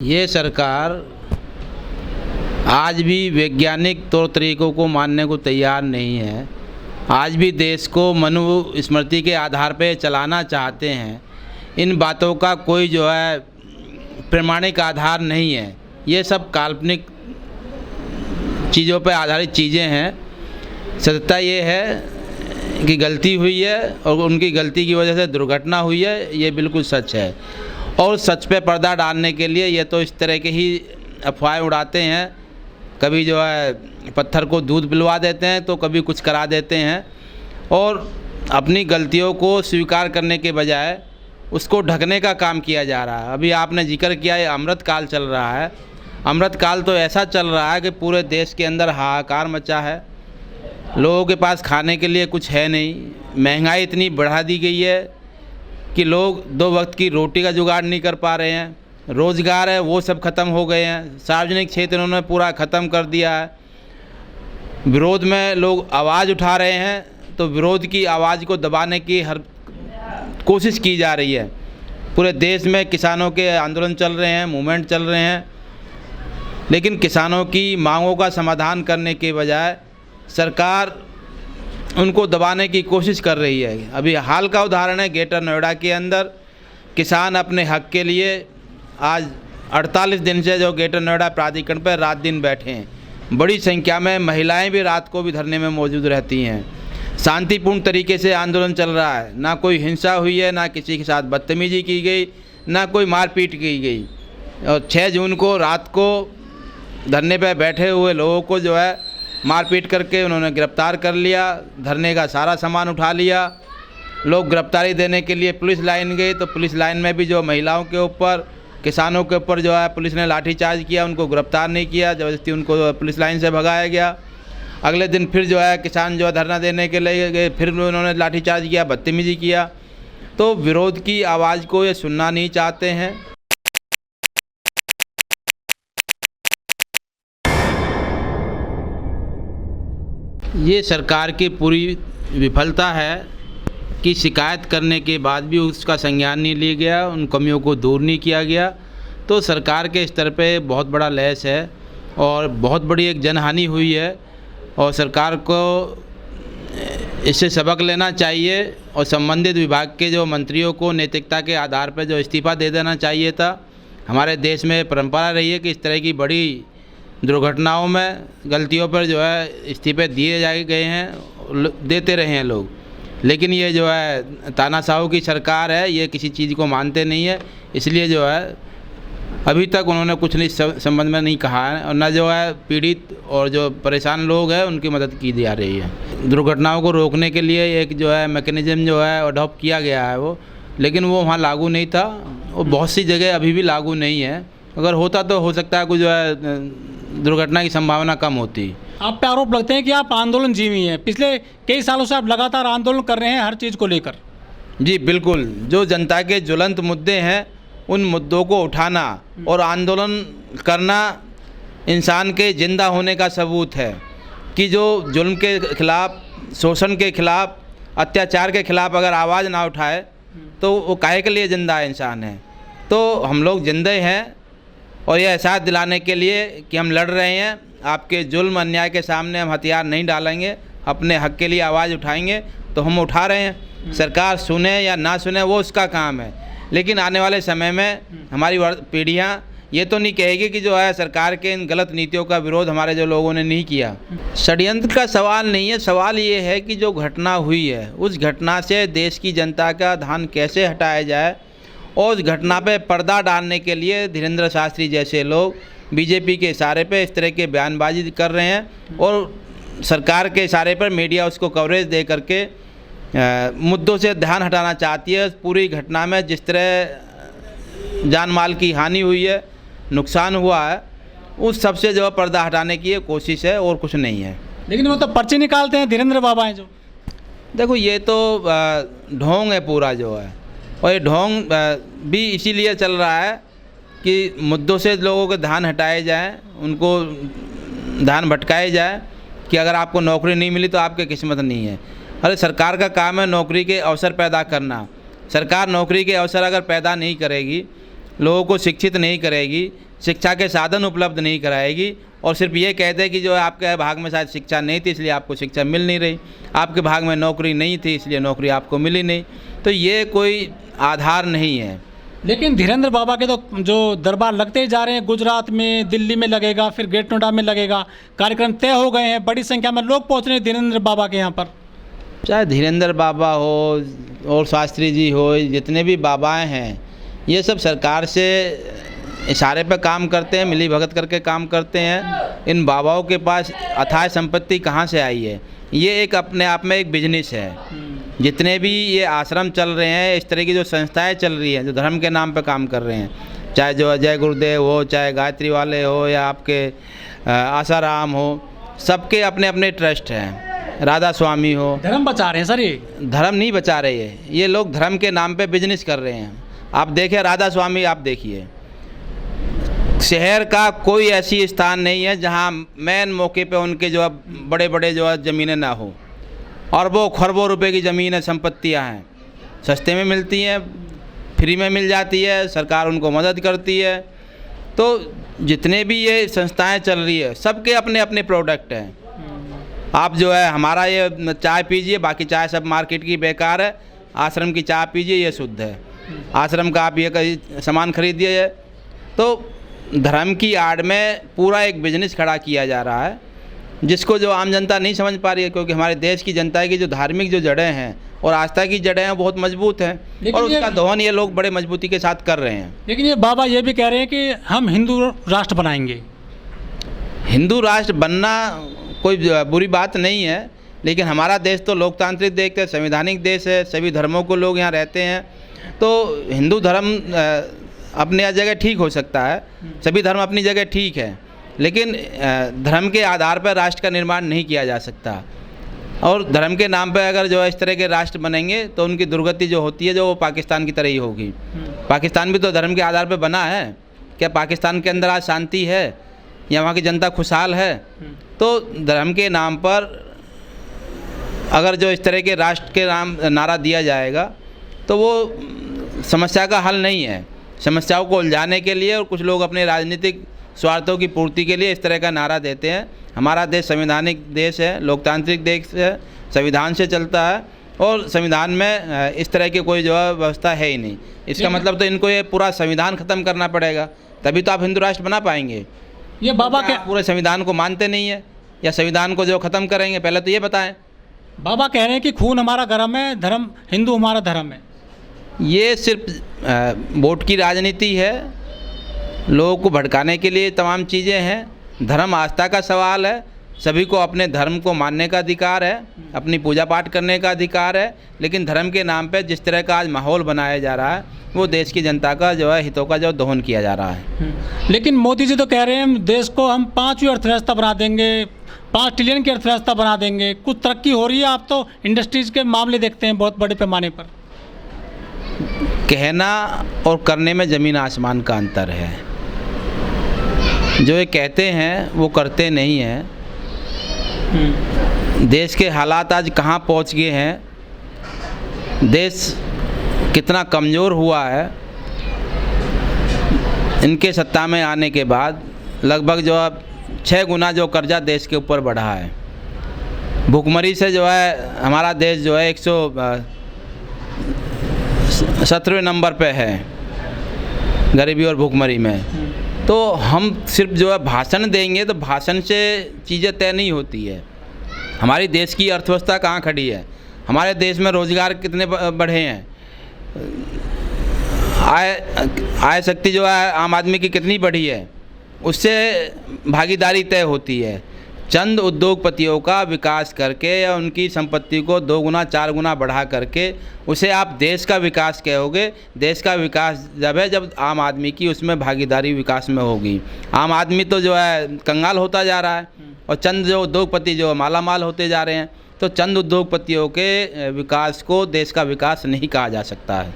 ये सरकार आज भी वैज्ञानिक तौर तरीकों को मानने को तैयार नहीं है। आज भी देश को मनुस्मृति के आधार पर चलाना चाहते हैं। इन बातों का कोई जो है प्रमाणिक आधार नहीं है। ये सब काल्पनिक चीज़ों पर आधारित चीज़ें हैं। सत्यता ये है कि गलती हुई है और उनकी गलती की वजह से दुर्घटना हुई है, ये बिल्कुल सच है। और सच पे पर्दा डालने के लिए ये तो इस तरह के ही अफवाहें उड़ाते हैं। कभी जो है पत्थर को दूध पिलवा देते हैं तो कभी कुछ करा देते हैं और अपनी गलतियों को स्वीकार करने के बजाय उसको ढकने का काम किया जा रहा है। अभी आपने जिक्र किया है अमृत काल चल रहा है। अमृत काल तो ऐसा चल रहा है कि पूरे देश के अंदर हाहाकार मचा है। लोगों के पास खाने के लिए कुछ है नहीं। महंगाई इतनी बढ़ा दी गई है कि लोग 2 वक्त की रोटी का जुगाड़ नहीं कर पा रहे हैं। रोज़गार है वो सब ख़त्म हो गए हैं। सार्वजनिक क्षेत्र उन्होंने पूरा ख़त्म कर दिया है। विरोध में लोग आवाज़ उठा रहे हैं तो विरोध की आवाज़ को दबाने की हर कोशिश की जा रही है। पूरे देश में किसानों के आंदोलन चल रहे हैं, मूवमेंट चल रहे हैं, लेकिन किसानों की मांगों का समाधान करने के बजाय सरकार उनको दबाने की कोशिश कर रही है। अभी हाल का उदाहरण है ग्रेटर नोएडा के अंदर किसान अपने हक के लिए आज 48 दिन से जो ग्रेटर नोएडा प्राधिकरण पर रात दिन बैठे हैं। बड़ी संख्या में महिलाएं भी रात को भी धरने में मौजूद रहती हैं। शांतिपूर्ण तरीके से आंदोलन चल रहा है। ना कोई हिंसा हुई है, ना किसी के साथ बदतमीजी की गई, ना कोई मारपीट की गई। और 6 जून को रात को धरने पर बैठे हुए लोगों को जो है मारपीट करके उन्होंने गिरफ्तार कर लिया। धरने का सारा सामान उठा लिया। लोग गिरफ्तारी देने के लिए पुलिस लाइन गए तो पुलिस लाइन में भी जो महिलाओं के ऊपर, किसानों के ऊपर जो है पुलिस ने लाठीचार्ज किया। उनको गिरफ्तार नहीं किया, ज़बरदस्ती उनको पुलिस लाइन से भगाया गया। अगले दिन फिर जो है किसान जो है धरना देने के लिए गए, फिर उन्होंने लाठीचार्ज किया, बदतमीजी किया। तो विरोध की आवाज़ को ये सुनना नहीं चाहते हैं। ये सरकार की पूरी विफलता है कि शिकायत करने के बाद भी उसका संज्ञान नहीं लिया गया, उन कमियों को दूर नहीं किया गया। तो सरकार के स्तर पे बहुत बड़ा लैस है और बहुत बड़ी एक जनहानि हुई है और सरकार को इससे सबक लेना चाहिए और संबंधित विभाग के जो मंत्रियों को नैतिकता के आधार पर जो इस्तीफ़ा दे देना चाहिए था। हमारे देश में परंपरा रही है कि इस तरह की बड़ी दुर्घटनाओं में गलतियों पर जो है इस्तीफे दिए जाए गए हैं, देते रहे हैं लोग। लेकिन ये जो है तानाशाहों की सरकार है, ये किसी चीज़ को मानते नहीं है। इसलिए जो है अभी तक उन्होंने कुछ नहीं संबंध में नहीं कहा है और न जो है पीड़ित और जो परेशान लोग हैं उनकी मदद की जा रही है। दुर्घटनाओं को रोकने के लिए एक जो है मैकेनिज़्म जो है अडॉप्ट किया गया है वो, लेकिन वो वहाँ लागू नहीं था। वो बहुत सी जगह अभी भी लागू नहीं है। अगर होता तो हो सकता है कुछ जो है दुर्घटना की संभावना कम होती। आप पे आरोप लगते हैं कि आप आंदोलन जीवी हैं। पिछले कई सालों से आप लगातार आंदोलन कर रहे हैं हर चीज़ को लेकर। जी बिल्कुल, जो जनता के ज्वलंत मुद्दे हैं उन मुद्दों को उठाना और आंदोलन करना इंसान के जिंदा होने का सबूत है कि जो जुल्म के खिलाफ, शोषण के खिलाफ, अत्याचार के खिलाफ अगर आवाज़ ना उठाए तो वो काहे के लिए जिंदा इंसान है। तो हम लोग जिंदे हैं और यह एहसास दिलाने के लिए कि हम लड़ रहे हैं। आपके जुल्म अन्याय के सामने हम हथियार नहीं डालेंगे, अपने हक के लिए आवाज़ उठाएंगे। तो हम उठा रहे हैं। सरकार सुने या ना सुने वो उसका काम है, लेकिन आने वाले समय में हमारी पीढ़ियाँ ये तो नहीं कहेगी कि जो है सरकार के इन गलत नीतियों का विरोध हमारे जो लोगों ने नहीं किया। षड्यंत्र का सवाल नहीं है। सवाल ये है कि जो घटना हुई है उस घटना से देश की जनता का ध्यान कैसे हटाया जाए और उस घटना पे पर्दा डालने के लिए धीरेन्द्र शास्त्री जैसे लोग बीजेपी के इशारे पे इस तरह के बयानबाजी कर रहे हैं और सरकार के इशारे पर मीडिया उसको कवरेज दे करके मुद्दों से ध्यान हटाना चाहती है। पूरी घटना में जिस तरह जान माल की हानि हुई है, नुकसान हुआ है, उस सबसे जो पर्दा हटाने की कोशिश है और कुछ नहीं है। लेकिन वो तो पर्चे निकालते हैं धीरेन्द्र बाबा हैं जो। देखो ये तो ढोंग है पूरा जो है, और ये ढोंग भी इसीलिए चल रहा है कि मुद्दों से लोगों के ध्यान हटाए जाएं, उनको ध्यान भटकाए जाए कि अगर आपको नौकरी नहीं मिली तो आपकी किस्मत नहीं है। अरे सरकार का काम है नौकरी के अवसर पैदा करना। सरकार नौकरी के अवसर अगर पैदा नहीं करेगी, लोगों को शिक्षित नहीं करेगी, शिक्षा के साधन उपलब्ध नहीं कराएगी और सिर्फ ये कहते हैं कि जो है आपके भाग में शायद शिक्षा नहीं थी इसलिए आपको शिक्षा मिल नहीं रही, आपके भाग में नौकरी नहीं थी इसलिए नौकरी आपको मिली नहीं। तो ये कोई आधार नहीं है। लेकिन धीरेन्द्र बाबा के तो जो दरबार लगते ही जा रहे हैं, गुजरात में, दिल्ली में लगेगा, फिर ग्रेट नोएडा में लगेगा, कार्यक्रम तय हो गए हैं, बड़ी संख्या में लोग पहुंच रहे हैं धीरेन्द्र बाबा के यहाँ पर। चाहे धीरेन्द्र बाबा हो और शास्त्री जी हो, जितने भी बाबाएं हैं, ये सब सरकार से इशारे पर काम करते हैं, मिली भगत करके काम करते हैं। इन बाबाओं के पास अथाह संपत्ति कहाँ से आई है? ये एक अपने आप में एक बिजनेस है। जितने भी ये आश्रम चल रहे हैं, इस तरह की जो संस्थाएं चल रही हैं जो धर्म के नाम पर काम कर रहे हैं, चाहे जो अजय गुरुदेव हो, चाहे गायत्री वाले हो, या आपके आसाराम हो, सबके अपने अपने ट्रस्ट हैं। राधा स्वामी हो, धर्म बचा रहे हैं सर, ये धर्म नहीं बचा रहे हैं, ये लोग धर्म के नाम पे बिजनेस कर रहे हैं। आप देखिए राधा स्वामी, आप देखिए शहर का कोई ऐसी स्थान नहीं है जहाँ मेन मौके पे उनके जो है बड़े बड़े जो है ज़मीनें ना हो, अरबों खरबों रुपए की ज़मीनें संपत्तियाँ हैं, सस्ते में मिलती हैं, फ्री में मिल जाती है, सरकार उनको मदद करती है। तो जितने भी ये संस्थाएं चल रही है सबके अपने अपने प्रोडक्ट हैं। आप जो है हमारा ये चाय पीजिए, बाकी चाय सब मार्केट की बेकार है, आश्रम की चाय पीजिए, ये शुद्ध है। आश्रम का आप ये कहीं सामान खरीदिए। तो धर्म की आड़ में पूरा एक बिजनेस खड़ा किया जा रहा है, जिसको जो आम जनता नहीं समझ पा रही है, क्योंकि हमारे देश की जनता की जो धार्मिक जो जड़ें हैं और आस्था की जड़ें हैं बहुत मजबूत हैं, और उसका दोहन ये लोग बड़े मजबूती के साथ कर रहे हैं। लेकिन ये बाबा ये भी कह रहे हैं कि हम हिंदू राष्ट्र बनाएंगे। हिंदू राष्ट्र बनना कोई बुरी बात नहीं है, लेकिन हमारा देश तो लोकतांत्रिक देश है, संवैधानिक देश है, सभी धर्मों को लोग यहाँ रहते हैं। तो हिंदू धर्म अपने जगह ठीक हो सकता है, सभी धर्म अपनी जगह ठीक है, लेकिन धर्म के आधार पर राष्ट्र का निर्माण नहीं किया जा सकता। और धर्म के नाम पर अगर जो है इस तरह के राष्ट्र बनेंगे तो उनकी दुर्गति जो होती है जो वो पाकिस्तान की तरह ही होगी। पाकिस्तान भी तो धर्म के आधार पर बना है। क्या पाकिस्तान के अंदर आज शांति है या वहाँ की जनता खुशहाल है? तो धर्म के नाम पर अगर जो इस तरह के राष्ट्र के नाम नारा दिया जाएगा तो वो समस्या का हल नहीं है। समस्याओं को उलझाने के लिए और कुछ लोग अपने राजनीतिक स्वार्थों की पूर्ति के लिए इस तरह का नारा देते हैं। हमारा देश संवैधानिक देश है, लोकतांत्रिक देश है, संविधान से चलता है और संविधान में इस तरह की कोई जो है व्यवस्था है ही नहीं। इसका मतलब तो इनको ये पूरा संविधान ख़त्म करना पड़ेगा, तभी तो आप हिंदू राष्ट्र बना पाएंगे। ये बाबा के पूरे संविधान को मानते नहीं है या संविधान को जो ख़त्म करेंगे, पहले तो ये बताएं। बाबा कह रहे हैं कि खून हमारा गर्म है, धर्म हिंदू हमारा धर्म है। ये सिर्फ वोट की राजनीति है, लोगों को भड़काने के लिए तमाम चीज़ें हैं। धर्म आस्था का सवाल है, सभी को अपने धर्म को मानने का अधिकार है, अपनी पूजा पाठ करने का अधिकार है, लेकिन धर्म के नाम पे जिस तरह का आज माहौल बनाया जा रहा है वो देश की जनता का जो है हितों का जो दोहन किया जा रहा है। लेकिन मोदी जी तो कह रहे हैं देश को हम 5वीं अर्थव्यवस्था बना देंगे, 5 ट्रिलियन की अर्थव्यवस्था बना देंगे, कुछ तरक्की हो रही है। आप तो इंडस्ट्रीज़ के मामले देखते हैं बहुत बड़े पैमाने पर। कहना और करने में ज़मीन आसमान का अंतर है। जो ये कहते हैं वो करते नहीं हैं। देश के हालात आज कहाँ पहुँच गए हैं, देश कितना कमज़ोर हुआ है। इनके सत्ता में आने के बाद लगभग जो है 6 गुना जो कर्जा देश के ऊपर बढ़ा है। भुखमरी से जो है हमारा देश जो है 117वें नंबर पे है गरीबी और भुखमरी में। तो हम सिर्फ जो है भाषण देंगे तो भाषण से चीज़ें तय नहीं होती है। हमारी देश की अर्थव्यवस्था कहाँ खड़ी है, हमारे देश में रोज़गार कितने बढ़े हैं, आय शक्ति जो है आम आदमी की कितनी बढ़ी है, उससे भागीदारी तय होती है। चंद उद्योगपतियों का विकास करके या उनकी संपत्ति को 2 गुना 4 गुना बढ़ा करके उसे आप देश का विकास कहोगे। देश का विकास जब है जब आम आदमी की उसमें भागीदारी विकास में होगी। आम आदमी तो जो है कंगाल होता जा रहा है और चंद जो उद्योगपति जो माला माल होते जा रहे हैं। तो चंद उद्योगपतियों के विकास को देश का विकास नहीं कहा जा सकता है।